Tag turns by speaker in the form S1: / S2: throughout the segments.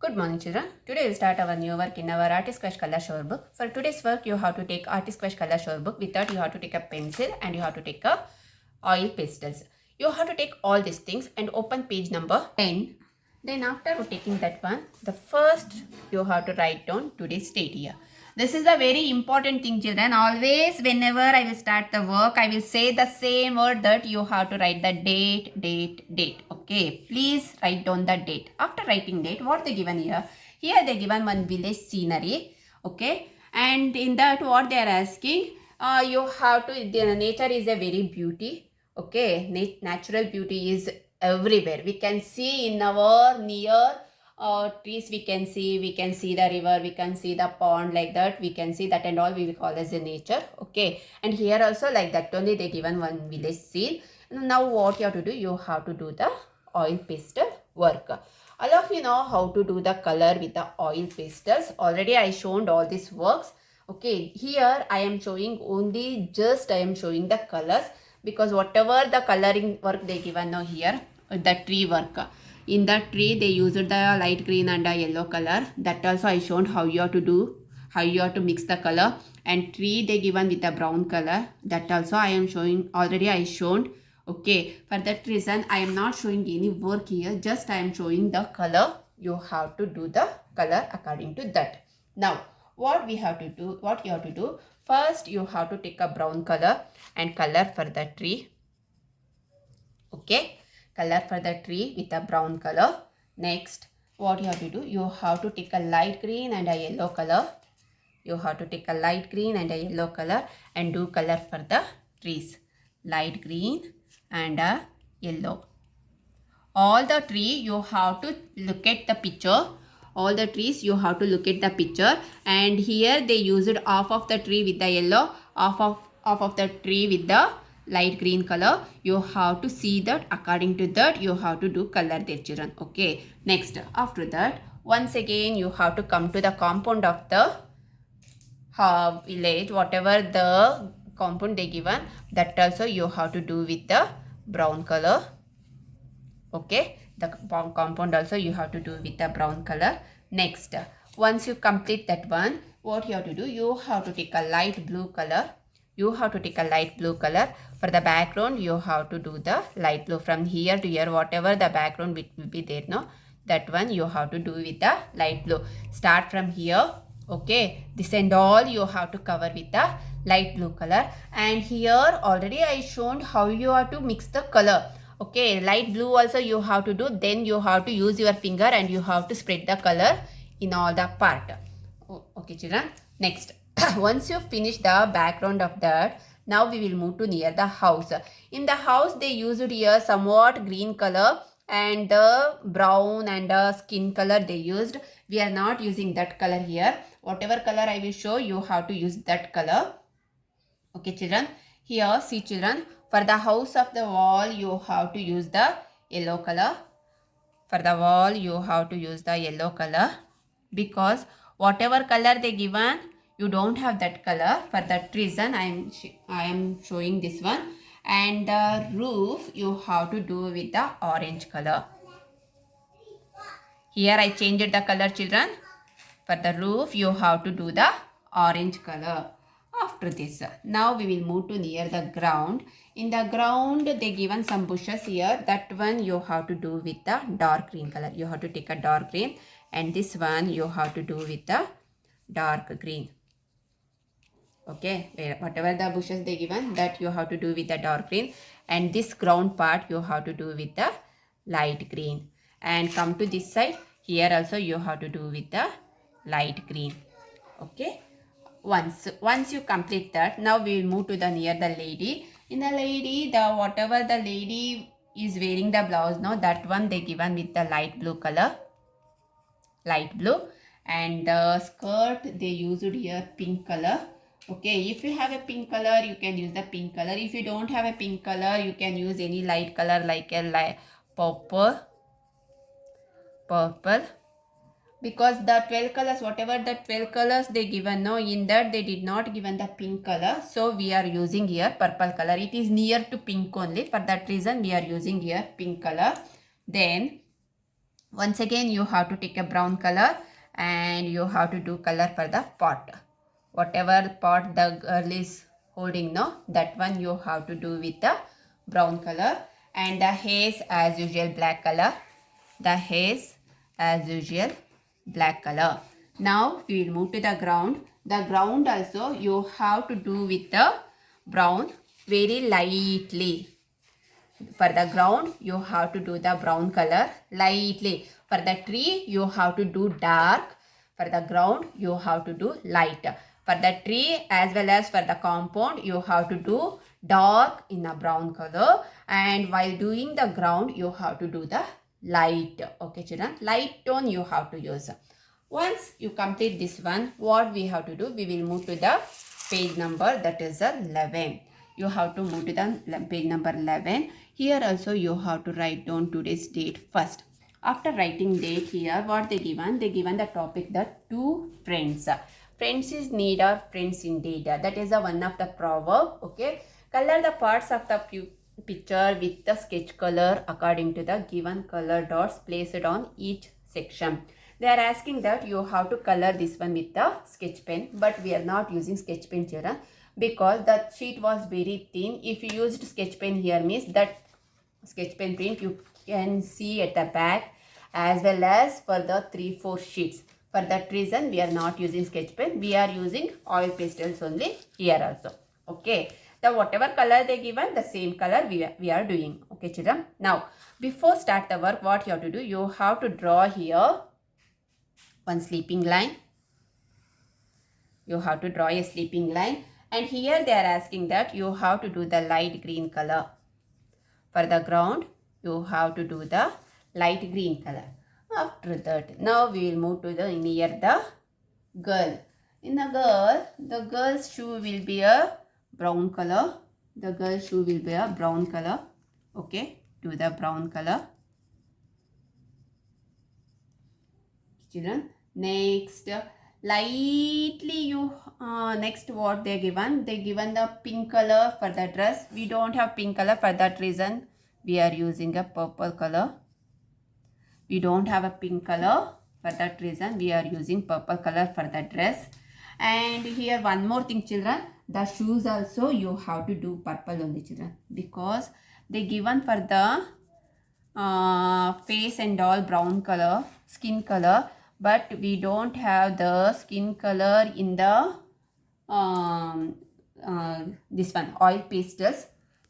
S1: Good morning, children. Today we'll start our new work in our Artist Crush Color Shower book. For today's work, you have to take Artist Crush Color Shower book. With that, you have to take a pencil and you have to take a oil pastels. You have to take all these things and open page number 10. Then after taking that one, the first you have to write down today's date here. This is a very important thing, children. Always whenever I will start the work, I will say the same word that you have to write the date. Okay, please write down the date. After writing date, what they given here? Here they given one village scenery. Okay, and in that what they are asking, you have to, the nature is a very beauty. Okay, natural beauty is everywhere. We can see in our near trees, we can see the river, we can see the pond, like that we can see that, and all we will call as a nature. Okay, and here also like that only they given one village scene. Now what you have to do, you have to do the oil pastel work. All of you know how to do the color with the oil pastels. Already I shown all these works. Okay, here I am showing only just I am showing the colors, because whatever the coloring work they given now here, the tree work, in that tree they used the light green and a yellow color. That also I shown how you have to do, how you have to mix the color. And tree they given with a brown color. That also I am showing, already I shown. Okay, for that reason I am not showing any work here, just I am showing the color. You have to do the color according to that. Now what we have to do, what you have to do, first you have to take a brown color and color for the tree. Okay, color for the tree with a brown color. Next what you have to do, you have to take a light green and a yellow color. You have to take a light green and a yellow color and do color for the trees. Light green and a yellow. All the tree you have to look at the picture. All the trees you have to look at the picture, and here they used half of the tree with the yellow, half of the tree with the light green color. You have to see that, according to that you have to do color there, children. Okay, next after that once again you have to come to the compound of the village. Whatever the compound they given, that also you have to do with the brown color. Okay, the compound also you have to do with the brown color. Next, once you complete that one, what you have to do, you have to take a light blue color. You have to take a light blue color. For the background you have to do the light blue. From here to here, whatever the background will be there, no, that one you have to do with the light blue. Start from here. Okay, this and all you have to cover with the light blue color. And here already I shown how you have to mix the color. Okay, light blue also you have to do. Then you have to use your finger and you have to spread the color in all the part. Okay, children. Next, once you finish the background of that, now we will move to near the house. In the house they used here somewhat green color and the brown and the skin color they used. We are not using that color here. Whatever color I will show, you have to use that color. Okay, children. Here see, children, for the house of the wall you have to use the yellow color. For the wall you have to use the yellow color, because whatever color they given, you don't have that color. For that reason I am showing this one. And the roof you have to do with the orange color. Here I changed the color, children. For the roof you have to do the orange color. After this, now we will move to near the ground. In the ground they given some bushes here. That one you have to do with the dark green color. You have to take a dark green, and this one you have to do with the dark green. Okay, whatever the bushes they given, that you have to do with the dark green, and this ground part you have to do with the light green. And come to this side, here also you have to do with the light green. Okay, once you complete that, now we will move to the near the lady. In the lady, the whatever the lady is wearing the blouse, no, that one they given with the light blue color, light blue. And the skirt they used here pink color. Okay, if you have a pink color you can use the pink color. If you don't have a pink color, you can use any light color like a light purple, because the 12 colors, whatever the 12 colors they given, no, in that they did not given the pink color, so we are using here purple color. It is near to pink only, for that reason we are using here pink color. Then Once again you have to take a brown color and you have to do color for the pot. Whatever pot the girl is holding now, that one you have to do with the brown color. And the haze as usual black color. The haze as usual black color. Now we will move to the ground. The ground also you have to do with the brown very lightly. For the ground you have to do the brown color lightly. For the tree you have to do dark. For the ground you have to do light. For the tree as well as for the compound you have to do dark in a brown color, and while doing the ground you have to do the light. Okay children, light tone you have to use. Once you complete this one, what we have to do, we will move to the page number, that is 11. You have to move to the page number 11. Here also you have to write down today's date first. After writing date here, what they given? They given the topic, the two friends. Friends is need or friends indeed. That is one of the proverb. Okay. Color the parts of the picture with the sketch color according to the given color dots placed on each section. They are asking that you have to color this one with the sketch pen, but we are not using sketch pen children because the sheet was very thin. If you used sketch pen here means that sketch pen print you can see at the back as well as for the 3-4 sheets. For that reason we are not using sketch pen, we are using oil pastels only here also. Okay, the whatever color they given, the same color we are doing. Okay children, now before start the work, what you have to do, you have to draw here one sleeping line. You have to draw a sleeping line, and here they are asking that you have to do the light green color. For the ground you have to do the light green color. After that, now we will move to the near the girl. In the girl, the girl's shoe will be a brown color. The girl's shoe will be a brown color. Okay, do the brown color. Children, next lightly you next what they given? They given the pink color for the dress. We don't have pink color, for that reason we are using a purple color. We don't have a pink color, for that reason we are using purple color for the dress. And here one more thing children, the shoes also you have to do purple only children, because they given for the face and all brown color, skin color, but we don't have the skin color in the this one oil pastels.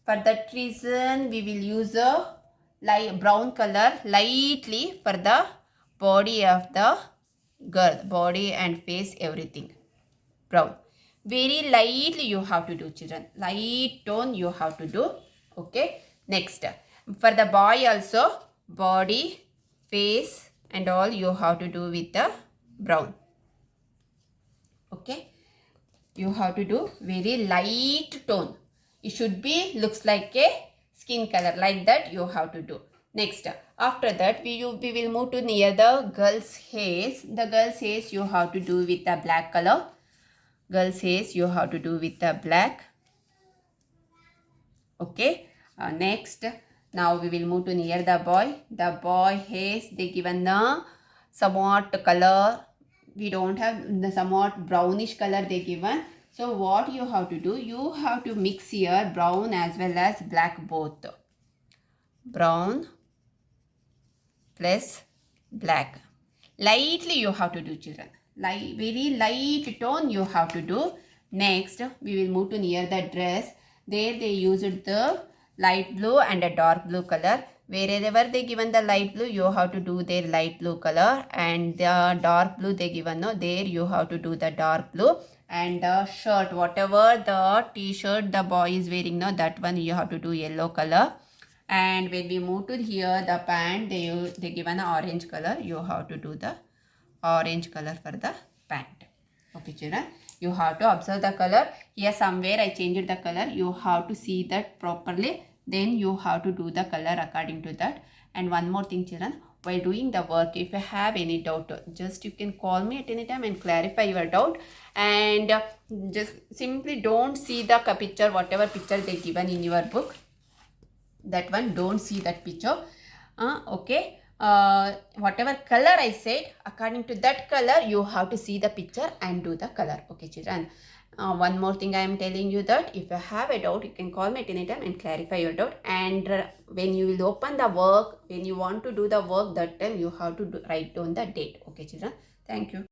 S1: For that reason we will use a light brown color lightly for the body of the girl, body and face, everything brown. Very lightly you have to do children, light tone you have to do. Okay, next for the boy also, body, face and all you have to do with the brown. Okay, you have to do very light tone. It should be looks like a skin color, like that you have to do. Next, after that we will move to near the girl's hair. The girl's hair you have to do with the black color. Girl's hair you have to do with the black. Okay, next now we will move to near the boy. The boy hair they given the somewhat color. We don't have the somewhat brownish color they given. So what you have to do, you have to mix here brown as well as black both. Brown plus black. Lightly you have to do children. Very light tone you have to do. Next we will move to near the dress. There they used the light blue and a dark blue color. Wherever they given the light blue, you have to do their light blue color, and the dark blue they given, no, there you have to do the dark blue. And the shirt, whatever the t-shirt the boy is wearing, no, that one you have to do yellow color. And when we move to here, the pant they given an orange color, you have to do the orange color for the pant. Okay children, you have to observe the color. Here somewhere I changed the color, you have to see that properly, then you have to do the color according to that. And one more thing children, while doing the work, if you have any doubt, just you can call me at any time and clarify your doubt. And just simply don't see the picture, whatever picture they given in your book, that one don't see that picture. Okay, whatever color I said, according to that color you have to see the picture and do the color. Okay children, one more thing I am telling you, that if you have a doubt you can call me at any time and clarify your doubt. And when you will open the work, when you want to do the work, that time you have to write down the date. Okay children, thank you.